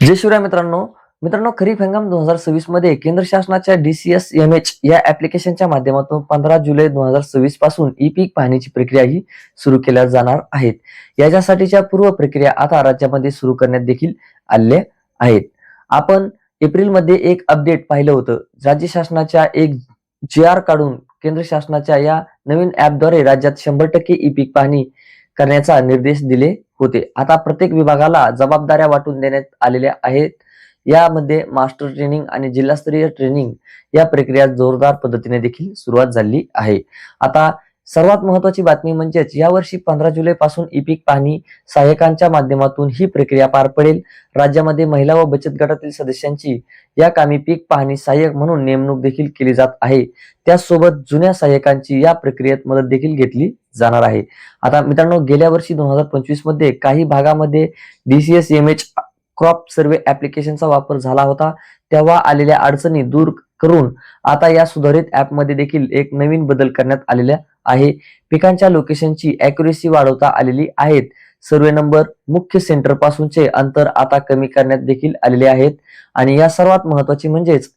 जय शिवराय मित्रांनो खरीप हंगाम 2026 मध्ये केंद्र शासनाच्या DCSMH या ऍप्लिकेशनच्या माध्यमातून 15 जुलै 2026 पासून ई पीक पाहणीची प्रक्रिया ही सुरू केल्या जाणार आहेत. याच्यासाठीच्या पूर्व प्रक्रिया आता राज्यामध्ये सुरू करण्यात देखील आल्या आहेत. आपण एप्रिल मध्ये एक अपडेट पाहिलं होतं. राज्य शासनाच्या एक GR काढून केंद्र शासनाच्या या नवीन ऍपद्वारे राज्यात 100% ई पीक पाहणी करण्याचा निर्देश दिले होते. आता प्रत्येक विभागाला जबाबदाऱ्या वाटून देण्यात आलेल्या आहेत. यामध्ये मास्टर ट्रेनिंग आणि जिल्हास्तरीय ट्रेनिंग या प्रक्रिया जोरदार पद्धतीने देखील सुरुवात झाली आहे. आता सर्वात महत्त्वाची बातमी म्हणजेच यावर्षी 15 जुलै पासून ई पीक पाहणी सहाय्यकांच्या माध्यमातून ही प्रक्रिया पार पडेल. राज्यामध्ये महिला व बचत गटातील सदस्यांची या कामी पीक पाहणी सहाय्यक म्हणून नेमणूक देखील केली जात आहे. त्याचसोबत जुन्या सहाय्यकांची या प्रक्रियेत मदत देखील घेतली जाणार आहे. आता मित्रांनो, गेल्या वर्षी 2025 मध्ये काही भागामध्ये DCSMH क्रॉप सर्वे ऍप्लिकेशनचा वापर झाला होता. तेव्हा आलेल्या अडचणी दूर करून आता या सुधारित ऍपमध्ये देखील एक नवीन बदल करण्यात आलेला आहे. पिकांच्या लोकेशनची ॲक्युरेसी वाढवता आलेली आहेत. सर्वे नंबर, मुख्य सेंटर पासूनचे अंतर आता कमी करण्यात देखील आलेले आहेत. आणि या सर्वात महत्त्वाची म्हणजेच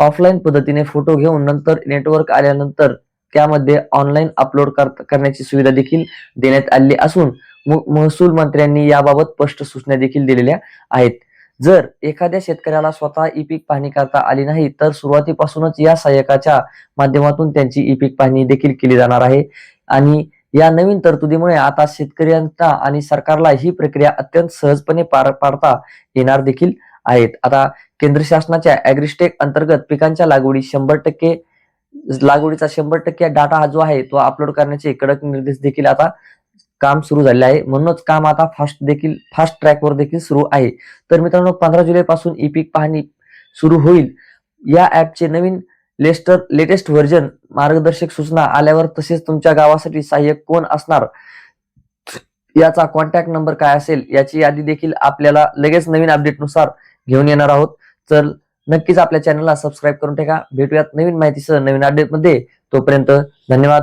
ऑफलाईन पद्धतीने फोटो घेऊन नंतर नेटवर्क आल्यानंतर त्यामध्ये ऑनलाईन अपलोड करण्याची सुविधा देखील देण्यात आली असून महसूल मंत्र्यांनी याबाबत स्पष्ट सूचना देखील दिलेल्या आहेत. जर एखाद्या शेतकऱ्याला स्वतः ई पीक पाहणी करता आली नाही तर सुरुवातीपासूनच या सहाय्यकाच्या माध्यमातून त्यांची ई पीक पाहणी देखील केली जाणार आहे. आणि या नवीन तरतुदीमुळे आता शेतकऱ्यांना आणि सरकारला ही प्रक्रिया अत्यंत सहजपणे पार पाडता येणार देखील आहेत. आता केंद्र शासनाच्या ॲग्रिस्टेक अंतर्गत पिकांच्या लागवडीचा 100% डाटा जो आहे तो अपलोड करण्याचे कडक निर्देश देखील आता काम सुरू झाले आहे. म्हणूनच काम आता फास्ट ट्रॅकवर देखील सुरू आहे. तर मित्रांनो, 15 जुलै पासून ई पीक पाहणी सुरू होईल. या ऍपचे नवीन लेटेस्ट व्हर्जन, मार्गदर्शक सूचना आल्यावर तसेच तुमच्या गावासाठी सहाय्यक कोण असणार, याचा कॉन्टॅक्ट नंबर काय असेल याची यादी देखील आपल्याला लगेच नवीन अपडेटनुसार घेऊन येणार आहोत. तर नक्कीच आपल्या चॅनलला सबस्क्राईब करून ठेवा. भेटूयात नवीन माहितीसह नवीन अपडेटमध्ये. तोपर्यंत धन्यवाद.